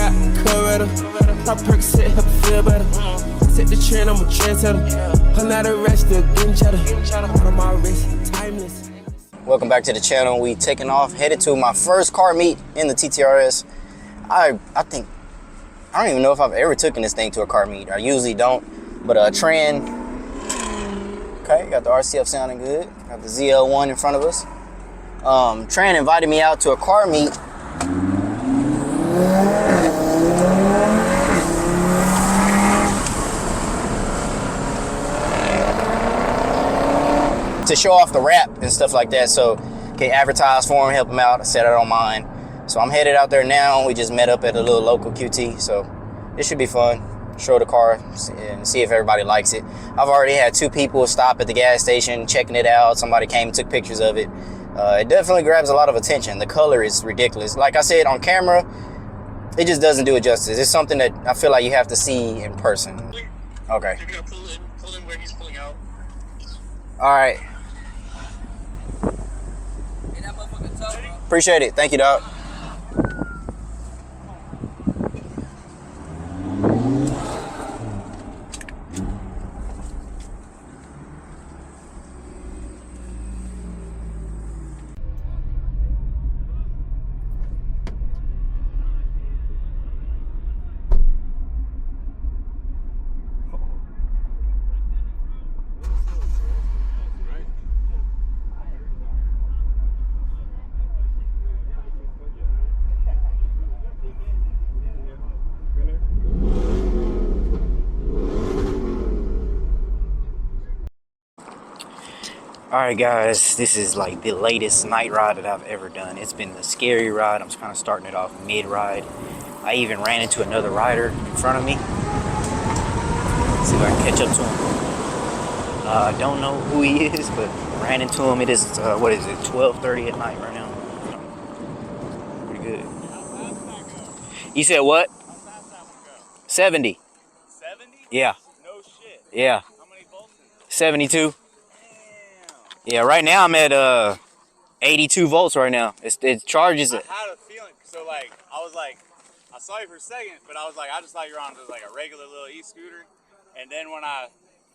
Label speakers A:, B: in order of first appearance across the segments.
A: got Coretta. Pop perks set, help feel better. Set the trend, I'm a trendsetter. I'm not a rest, still getting cheddar. Out of my wrist, timeless.
B: Welcome back to the channel. We taking off, headed to my first car meet in the TTRS. I think, I don't even know if I've ever taken this thing to a car meet. I usually don't, but Tran, okay, got the RCF sounding good. Got the ZL1 in front of us. Tran invited me out to a car meet. To show off the wrap and stuff like that, so can advertise for him, help him out. I said I don't mind. So I'm headed out there now. We just met up at a little local QT, so it should be fun. Show the car and see if everybody likes it. I've already had 2 people stop at the gas station checking it out. Somebody came and took pictures of it. It definitely grabs a lot of attention. The color is ridiculous. Like I said, on camera, it just doesn't do it justice. It's something that I feel like you have to see in person. Okay.
C: You're gonna pull in where he's pulling out.
B: All right. Appreciate it. Thank you, dog. Alright guys, this is like the latest night ride that I've ever done. It's been a scary ride. I'm kind of starting it off mid-ride. I even ran into another rider in front of me. Let's see if I can catch up to him. I don't know who he is, but ran into him. It is, what is it, 12:30 at night right now. Pretty good. You said what? 70.
C: 70?
B: Yeah.
C: No shit.
B: Yeah.
C: How many volts is it?
B: 72. Yeah, right now I'm at 82 volts right now. It charges it.
C: I had a feeling, so like, I was like, I saw you for a second, but I was like, I just thought you were on just like a regular little e-scooter. And then when I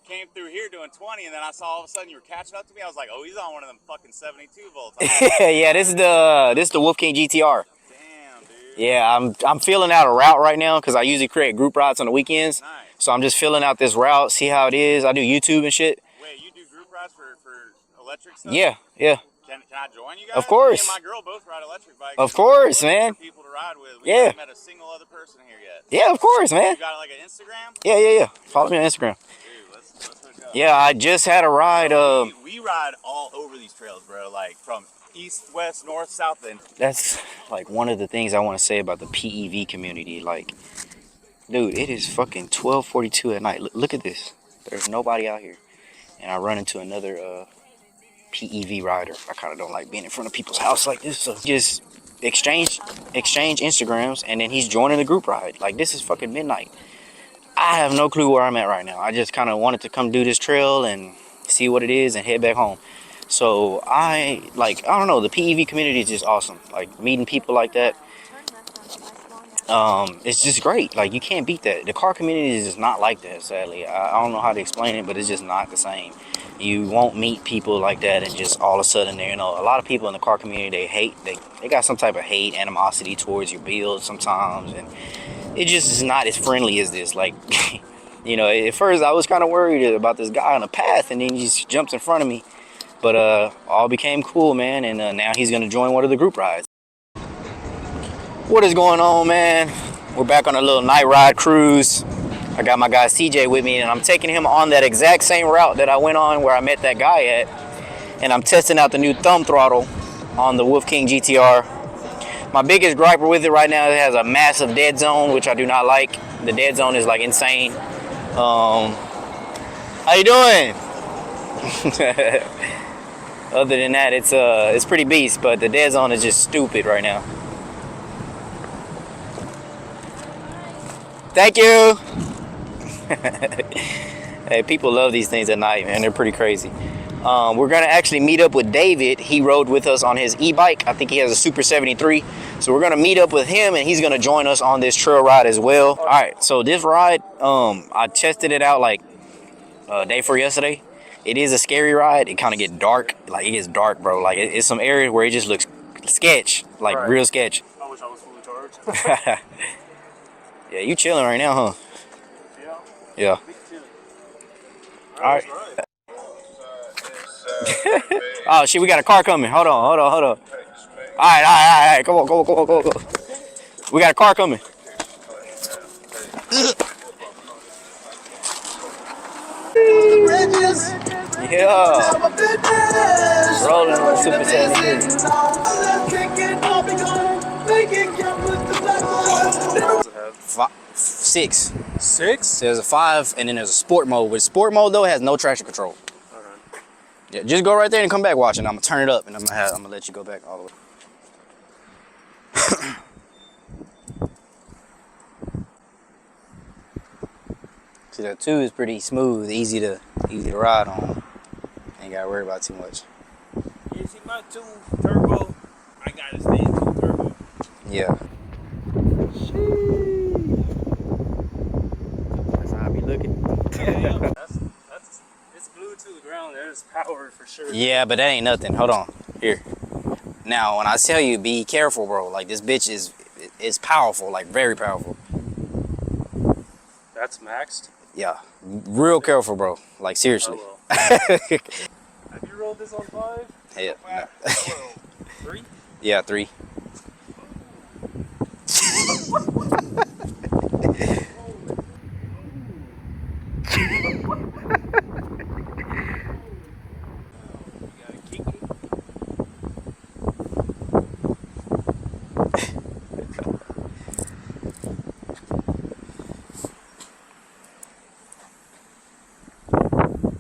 C: came through here doing 20, and then I saw all of a sudden you were catching up to me, I was like, oh, he's on one of them fucking 72 volts.
B: Yeah, this is the Wolf King GTR.
C: Damn, dude.
B: Yeah, I'm filling out a route right now because I usually create group routes on the weekends.
C: Nice.
B: So I'm just filling out this route, see how it is. I do YouTube and shit.
C: Wait, you do group rides for electric stuff?
B: Yeah, yeah.
C: Can I join you guys?
B: Of course.
C: Me and my girl both ride electric bikes.
B: Of course, man.
C: For people to ride with. We
B: Yeah.
C: haven't met a single other person here yet.
B: Yeah, of course, man.
C: You got like an Instagram?
B: Yeah. Follow me on Instagram.
C: Dude, let's hook up.
B: Yeah, I just had a ride.
C: We ride all over these trails, bro. Like from east, west, north, south, and
B: That's like one of the things I want to say about the PEV community. Like, dude, it is fucking 12:42 at night. Look at this. There's nobody out here, and I run into another PEV rider. I kind of don't like being in front of people's house like this, so just exchange Instagrams, and then he's joining the group ride. Like, this is fucking midnight. I have no clue where I'm at right now. I just kind of wanted to come do this trail and see what it is and head back home. So I don't know, the PEV community is just awesome. Like, meeting people like that, it's just great. Like, you can't beat that. The car community is just not like that, sadly. I don't know how to explain it, but it's just not the same. You won't meet people like that and just all of a sudden, a lot of people in the car community, they got some type of hate, animosity towards your build sometimes, and it just is not as friendly as this. Like, at first I was kind of worried about this guy on the path, and then he just jumps in front of me. But all became cool, man, and now he's gonna join one of the group rides. What is going on, man? We're back on a little night ride cruise. I got my guy CJ with me, and I'm taking him on that exact same route that I went on where I met that guy at. And I'm testing out the new thumb throttle on the Wolf King GTR. My biggest gripe with it right now, it has a massive dead zone, which I do not like. The dead zone is like insane. How you doing? Other than that, it's pretty beast, but the dead zone is just stupid right now. Thank you. Hey, people love these things at night, man. They're pretty crazy. We're gonna actually meet up with David. He rode with us on his e-bike. I think he has a Super 73. So we're gonna meet up with him, and he's gonna join us on this trail ride as well. All right, so this ride, I tested it out like day before yesterday. It is a scary ride. It kind of get dark, like it gets dark, bro. Like it's some areas where it just looks sketch, like real sketch.
D: I wish I was fully charged.
B: Yeah, you chilling right now, huh? Yeah. All right. Oh shit, we got a car coming. Hold on. All right. Come on. We got a car coming. Yeah. Rolling on Super 73. 6.
D: 6?
B: There's a 5, and then there's a sport mode. With sport mode though, it has no traction control.
D: Okay.
B: Yeah, just go right there and come back watching. I'm gonna turn it up, and I'm gonna let you go back all the way. See, that 2 is pretty smooth, easy to ride on. Ain't gotta worry about too much.
D: You see my 2 turbo? I gotta stay in 2 turbo.
B: Yeah. That's how I be looking.
D: Yeah. It's glued to the ground. There's power for sure.
B: Yeah, but that ain't nothing. Hold on. Here. Now, when I tell you, be careful, bro. Like, this bitch is powerful, like, very powerful.
D: That's maxed?
B: Yeah. Real careful, bro. Like, seriously.
D: Have you rolled this on 5?
B: Yeah. No.
D: 3?
B: Yeah, 3.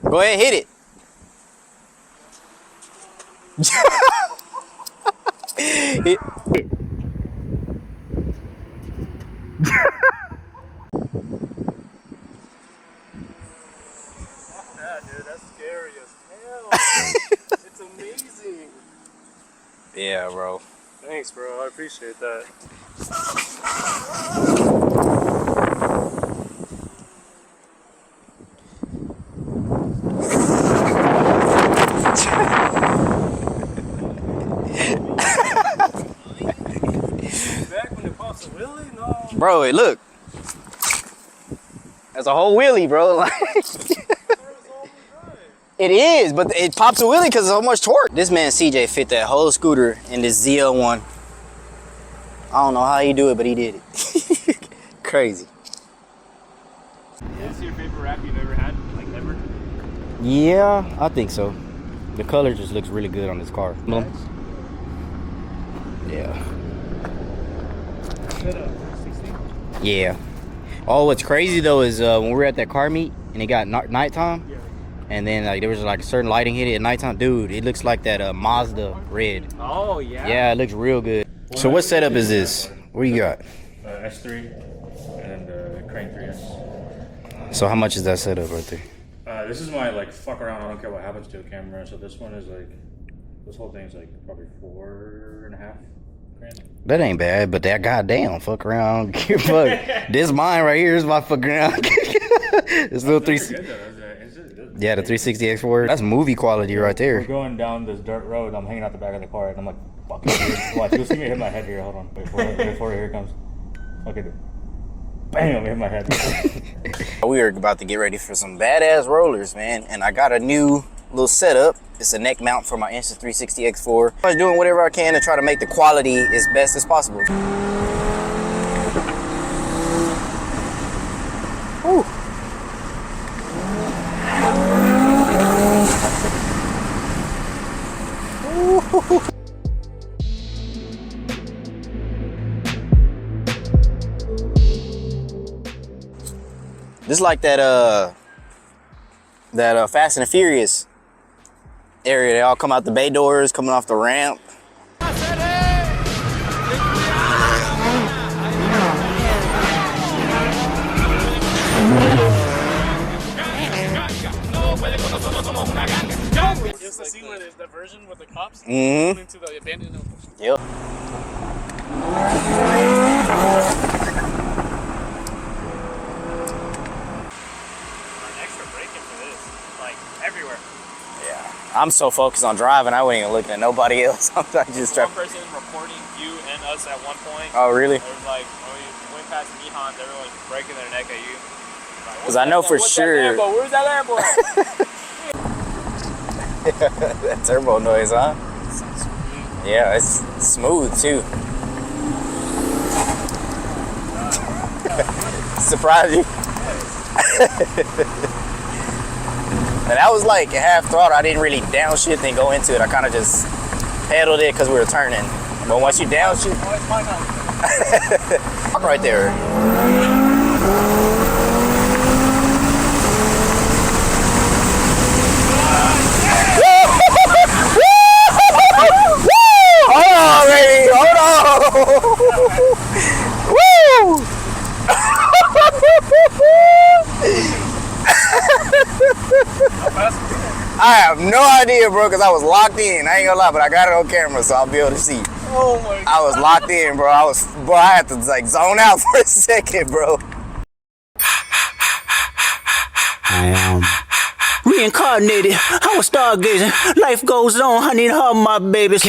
B: Go ahead, hit it.
D: Yeah, dude, that's scary as hell. It's amazing.
B: Yeah, bro.
D: Thanks, bro. I appreciate that. Back when it pops a wheelie? No.
B: Bro, hey, look. That's a whole wheelie, bro. Like, it is, but it pops a wheelie because of so much torque. This man CJ fit that whole scooter in this ZL1. I don't know how he do it, but he did it. Crazy.
D: Is this your favorite wrap you've ever had? Like, ever?
B: Yeah, I think so. The color just looks really good on this car. Yeah. Yeah. Oh, what's crazy though is when we were at that car meet and it got nighttime, and then like there was like a certain lighting hit it at nighttime. Dude, it looks like that Mazda red.
D: Oh, yeah?
B: Yeah, it looks real good. So what setup is this? What do you got?
D: S3 and Crane 3S.
B: So how much is that setup right there?
D: This is my like fuck around, I don't care what happens to a camera. So this one is like, this whole thing's like probably 4.5 grand.
B: That ain't bad, but that goddamn fuck around. Fuck. This mine right here is my fuck around. This little 360. Yeah, the 360 X4. That's movie quality right there.
D: We're going down this dirt road. I'm hanging out the back of the car and I'm like, fuck it. Watch, you'll see me hit my head here. Hold on. Wait for it. Here it comes. Okay, dude. Bam, hit my head.
B: We are about to get ready for some badass rollers, man. And I got a new little setup. It's a neck mount for my Insta360 X4. I'm doing whatever I can to try to make the quality as best as possible. Woo. This is like that Fast and the Furious area. They all come out the bay doors, coming off the ramp.
D: Is the scene when there's the version with the cops?
E: traps.
B: Mm-hmm.
E: Into the abandoned.
B: Yep.
E: Extra braking for this, like everywhere.
B: Yeah. I'm so focused on driving, I wasn't even looking at nobody else. I'm just
E: One
B: trying.
E: person reporting you and us at one point.
B: Oh, really?
E: There was like when we went past Nihans, everyone was breaking their neck at you.
B: Because I know for sure.
E: Where's that Lambo at?
B: That turbo noise, huh? Yeah, it's smooth too. Surprise you. And that was like half throttle. I didn't really downshift and go into it. I kind of just pedaled it because we were turning. But once you downshift, right there. Hold on, baby. Hold on. Woo! I have no idea, bro, because I was locked in. I ain't gonna lie, but I got it on camera, so I'll be able to see.
E: Oh my God.
B: I was locked in, bro. I had to like zone out for a second, bro.
F: I am reincarnated. I was stargazing. Life goes on. I need all my babies.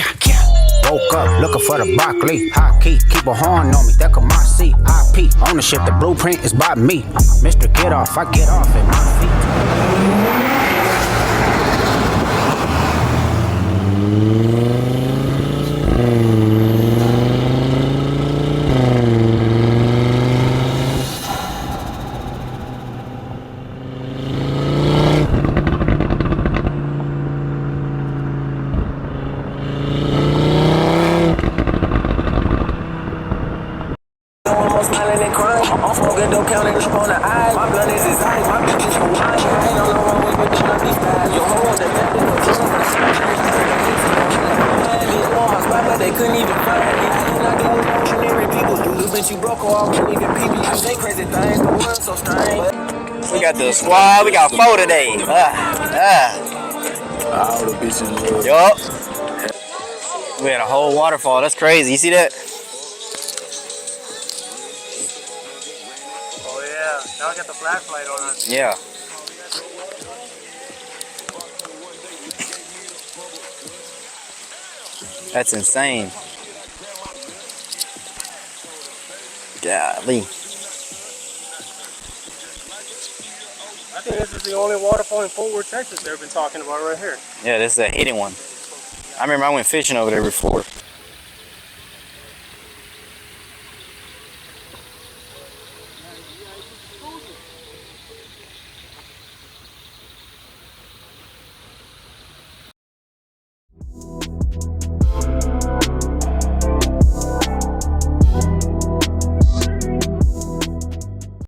F: Woke up looking for the broccoli. High key, keep a horn on me. That could my seat. IP ownership. The blueprint is by me. Mr. Get Off. I get off at my feet.
A: I'm smiling and crying. I'm smoking dope, counting up on the eyes. My blood is exotic, my bitch is Hawaiian. I ain't on the wrong way, but don't be fast. Your hoe on the map, they don't teach us the smash. They couldn't even find me. And I do what ordinary people do. Little bitch, you broke or can't even people. You say crazy things, the world's so strange.
B: We got the squad. We got 4 today.
A: All the bitches love.
B: Yup. We had a whole waterfall. That's crazy. You see that?
E: Oh yeah. Now I got the flashlight on us.
B: Yeah. That's insane. Golly.
E: I think this is the only waterfall in Fort Worth, Texas they've been talking about right here.
B: Yeah, this is a hidden one. I remember I went fishing over there before.